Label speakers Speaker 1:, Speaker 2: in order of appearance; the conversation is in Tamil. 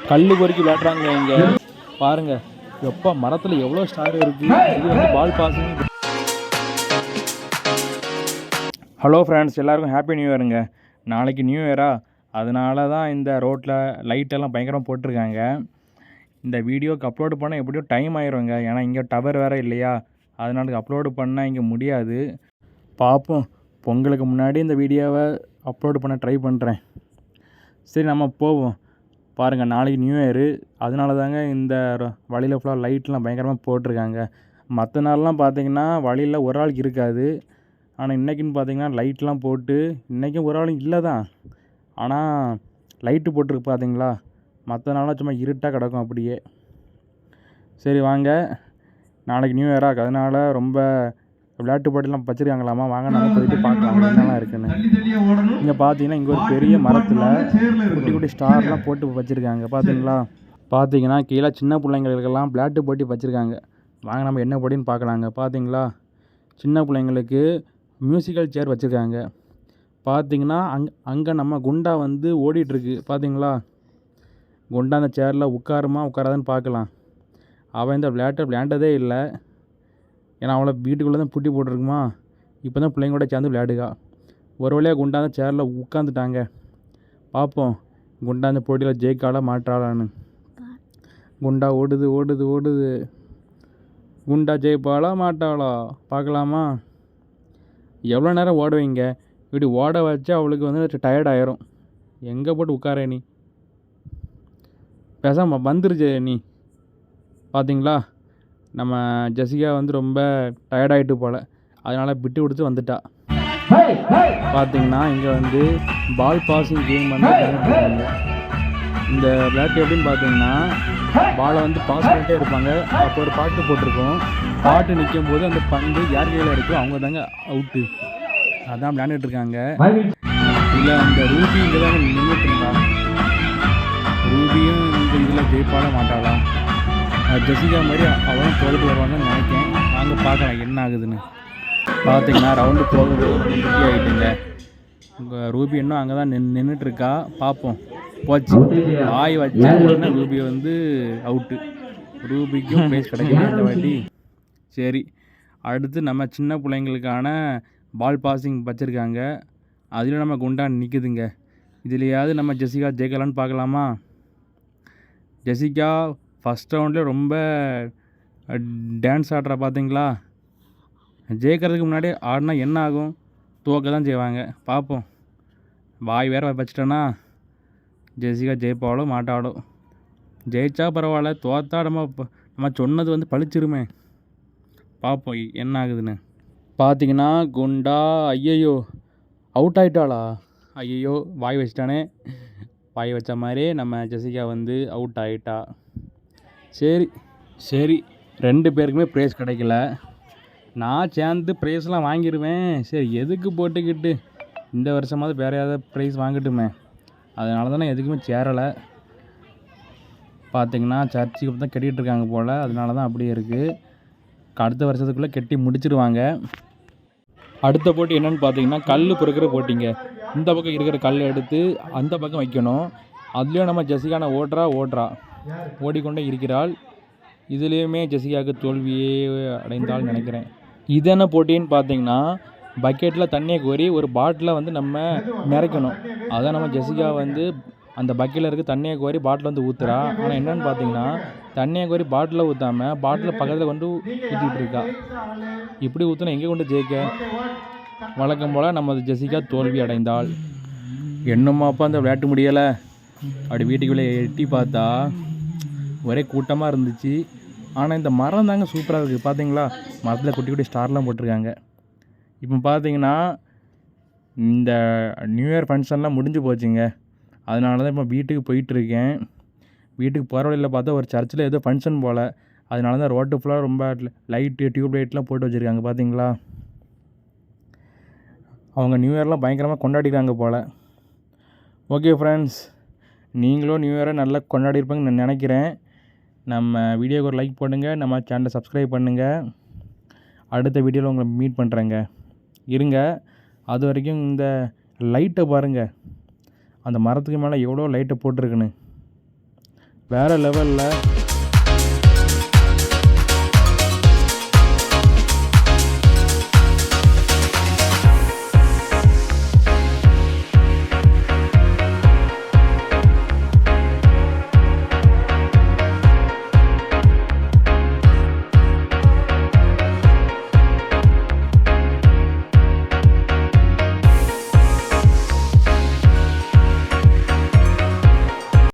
Speaker 1: கல் பொறுக்கி விளையாடுறாங்க இங்கே பாருங்கள். எப்போ மரத்தில் எவ்வளோ ஸ்டார் இருக்குது. இது வந்து பால் பாசிங். ஹலோ ஃப்ரெண்ட்ஸ், எல்லாருக்கும் ஹாப்பி நியூ இயருங்க. நாளைக்கு நியூ இயரா, அதனால தான் இந்த ரோட்டில் லைட்டெல்லாம் பயங்கரமாக போட்டிருக்காங்க. இந்த வீடியோக்கு அப்லோடு பண்ணால் எப்படியும் டைம் ஆயிருங்க. ஏன்னா இங்கே டவர் வேறு இல்லையா, அதனால அப்லோடு பண்ணால் இங்கே முடியாது. பார்ப்போம், பொங்கலுக்கு முன்னாடி இந்த வீடியோவை அப்லோடு பண்ண ட்ரை பண்ணுறேன். சரி, நம்ம போவோம். பாருங்கள், நாளைக்கு நியூ இயரு, அதனால தாங்க இந்த வழியில் ஃபுல்லாக லைட்லாம் பயங்கரமாக போட்டிருக்காங்க. மற்ற நாள்லாம் பார்த்திங்கன்னா வழியில் ஒரு ஆளுக்கு இருக்காது. ஆனால் இன்றைக்கின்னு பார்த்திங்கன்னா லைட்லாம் போட்டு, இன்றைக்கும் ஒரு ஆளும் இல்லை தான், ஆனால் லைட்டு போட்டிருக்கு பார்த்திங்களா. மற்ற நாளாக சும்மா இருட்டாக கிடக்கும் அப்படியே. சரி வாங்க, நாளைக்கு நியூ இயராக, அதனால் ரொம்ப விளையாட்டு போட்டிலாம் வச்சுருக்காங்களாமா. வாங்க நம்ம போயிட்டு பார்க்கலாம் என்னெல்லாம் இருக்குன்னு. இங்கே பார்த்தீங்கன்னா இங்கே ஒரு பெரிய மரத்தில் குட்டி குட்டி ஸ்டார்லாம் போட்டு வச்சுருக்காங்க பார்த்தீங்களா. பார்த்தீங்கன்னா கீழே சின்ன பிள்ளைங்களுக்கெல்லாம் விளையாட்டு போட்டி வச்சுருக்காங்க. வாங்க நம்ம என்ன போட்டின்னு பார்க்கலாங்க. பார்த்தீங்களா, சின்ன பிள்ளைங்களுக்கு மியூசிக்கல் சேர் வச்சுருக்காங்க. பார்த்தீங்கன்னா அங்கே நம்ம குண்டா வந்து ஓடிட்டுருக்கு பார்த்தீங்களா. குண்டா அந்த சேரில் உட்காராதான்னு பார்க்கலாம். அவன் இந்த விளையாண்டதே இல்லை. ஏன்னா அவளை வீட்டுக்குள்ளே தான் பூட்டி போட்டிருக்குமா. இப்போ தான் பிள்ளைங்களோட சேர்ந்து விளையாடுகா. ஒரு வழியாக குண்டா அந்த சேரில் உட்காந்துட்டாங்க. பார்ப்போம் குண்டா அந்த போட்டியில் ஜெயிக்காளா மாற்றாளான்னு. குண்டா ஓடுது ஓடுது ஓடுது. குண்டா ஜெயிப்பாளா மாட்டாளா பார்க்கலாமா. எவ்வளோ நேரம் ஓடுவீங்க, இப்படி ஓட வச்சு அவளுக்கு வந்து டயர்ட் ஆயிரும். எங்கே போட்டு உட்கார நீ, பேசாம வந்துருச்சு நீ. பார்த்தீங்களா, நம்ம ஜெசிகா வந்து ரொம்ப டயர்டாகிட்டு போல், அதனால் விட்டு கொடுத்து வந்துட்டா. பார்த்தீங்கன்னா இங்கே வந்து பால் பாசிங் கேம் வந்து விளையாண்டுருக்காங்க. இந்த விளையாட்டு எப்படின்னு பார்த்தீங்கன்னா, பாலை வந்து பாஸ் பண்ணிட்டே இருப்பாங்க. அப்போ ஒரு பாட்டு போட்டிருக்கோம். பாட்டு நிற்கும் போது அந்த பந்து யார் கையில் இருக்கோ அவங்க தாங்க அவுட்டு. அதான் விளையாண்டுட்டு இருக்காங்க. இல்லை, அந்த ரூபி இங்கே தான் நின்றுட்டு இருந்தா. ரூபியும் இந்த இதில் ஜெயிப்பாட மாட்டாளா. ஜெசிகா மாதிரி அவளும் தோல்விட்டு வருவாங்கன்னு நினைக்கிறேன். வாங்க பார்க்கலாம் என்ன ஆகுதுன்னு. பார்த்தீங்கன்னா ரவுண்டு போகுது, குட்டி ஆகிட்டுங்க. உங்கள் ரூபி இன்னும் அங்கே தான் நின்றுட்டுருக்கா. பார்ப்போம். போச்சு, வாய் வச்சா உடனே ரூபி வந்து அவுட்டு. ரூபிக்கும் ப்ரைஸ் கிடைக்கல இந்த வாட்டி. சரி, அடுத்து நம்ம சின்ன பிள்ளைங்களுக்கான பால் பாசிங் வச்சுருக்காங்க. அதில் நம்ம குண்டா நிற்குதுங்க. இதுலையாவது நம்ம ஜெசிகா ஜெயிக்கலான்னு பார்க்கலாமா. ஜெசிகா ஃபஸ்ட் ரவுண்ட்லேயே ரொம்ப டான்ஸ் ஆடுறா பார்த்தீங்களா. ஜெயிக்கிறதுக்கு முன்னாடி ஆடினா என்ன ஆகும், துவக்க தான் செய்வாங்க. பார்ப்போம். வாய் வேறு வச்சிட்டோன்னா ஜெசிகா ஜெயிப்பாளோ மாட்டாளோ. ஜெயிச்சா பரவாயில்ல, தோத்தா நம்ம சொன்னது வந்து பழிச்சிருமே. பார்ப்போம் என்ன ஆகுதுன்னு. பார்த்தீங்கன்னா குண்டா ஐயையோ அவுட் ஆகிட்டாளா. ஐயையோ, வாய் வச்சிட்டானே. வாய் வச்ச மாதிரி நம்ம ஜெசிகா வந்து அவுட் ஆகிட்டா. சரி, 2 பேருக்குமே ப்ரைஸ் கிடைக்கல. நான் சேர்ந்து ப்ரைஸ்லாம் வாங்கிடுவேன். சரி, எதுக்கு போட்டுக்கிட்டு, இந்த வருஷமாவது வேறு ஏதாவது ப்ரைஸ் வாங்கட்டுமே. அதனால தானே எதுக்குமே சேரலை. பார்த்திங்கன்னா சர்ச்சுக்கு தான் கட்டிகிட்டு இருக்காங்க போல், அதனால தான் அப்படியே இருக்குது. அடுத்த வருஷத்துக்குள்ளே கட்டி முடிச்சிடுவாங்க. அடுத்த போட்டி என்னென்னு பார்த்தீங்கன்னா கல் பொறுக்கிற போட்டிங்க. இந்த பக்கம் இருக்கிற கல் எடுத்து அந்த பக்கம் வைக்கணும். அதுலேயும் நம்ம ஜெசிகான ஓடுறா ஓடிக்கொண்டே இருக்கிறாள். இதுலேயுமே ஜெசிகாவுக்கு தோல்வியே அடைந்தால் நினைக்கிறேன். இது என்ன போட்டின்னு பார்த்தீங்கன்னா, பக்கெட்டில் தண்ணியை கோரி ஒரு பாட்டிலை வந்து நம்ம நிறைக்கணும். அதான் நம்ம ஜெசிகா வந்து அந்த பக்கெட்டில் இருக்க தண்ணியை கோரி பாட்டில் வந்து ஊற்றுறா. ஆனால் என்னென்னு பார்த்தீங்கன்னா, தண்ணியை கோரி பாட்டிலில் ஊற்றாமல் பாட்டில் பக்கத்தில் கொண்டு ஊற்றிக்கிட்டு இருக்கா. இப்படி ஊற்றினா எங்கே கொண்டு ஜெயிக்க. வழக்கம் போல் நம்ம ஜெசிகா தோல்வி அடைந்தாள். என்னம்மாப்பா அந்த விளையாட்டு முடியலை. அப்படி வீட்டுக்குள்ளே எட்டி பார்த்தா ஒரே கூட்டமாக இருந்துச்சு. ஆனால் இந்த மரம் தாங்க சூப்பராக இருக்குது. பார்த்தீங்களா, மரத்தில் குட்டி குட்டி ஸ்டார்லாம் போட்டிருக்காங்க. இப்போ பார்த்தீங்கன்னா இந்த நியூ இயர் ஃபங்க்ஷன்லாம் முடிஞ்சு போச்சுங்க. அதனால தான் இப்போ வீட்டுக்கு போயிட்டுருக்கேன். வீட்டுக்கு போகிற வழியில் பார்த்தா ஒரு சர்ச்சில் ஏதோ ஃபங்க்ஷன் போல், அதனால தான் ரோட்டு ஃபுல்லாக ரொம்ப லைட்டு டியூப் லைட்லாம் போட்டு வச்சுருக்காங்க. பார்த்தீங்களா, அவங்க நியூ இயர்லாம் பயங்கரமாக கொண்டாடிக்கிறாங்க போல். ஓகே ஃப்ரெண்ட்ஸ், நீங்களும் நியூ இயரை நல்லா கொண்டாடிருப்பாங்கன்னு நான் நினைக்கிறேன். நம்ம வீடியோக்கு ஒரு லைக் பண்ணுங்கள், நம்ம சேனலை சப்ஸ்கிரைப் பண்ணுங்கள். அடுத்த வீடியோவில் உங்களை மீட் பண்ணுறேங்க. இருங்க, அது வரைக்கும் இந்த லைட்டை பாருங்கள். அந்த மரத்துக்கு மேலே எவ்வளோ லைட்டை போட்டிருக்குன்னு. வேறு லெவலில்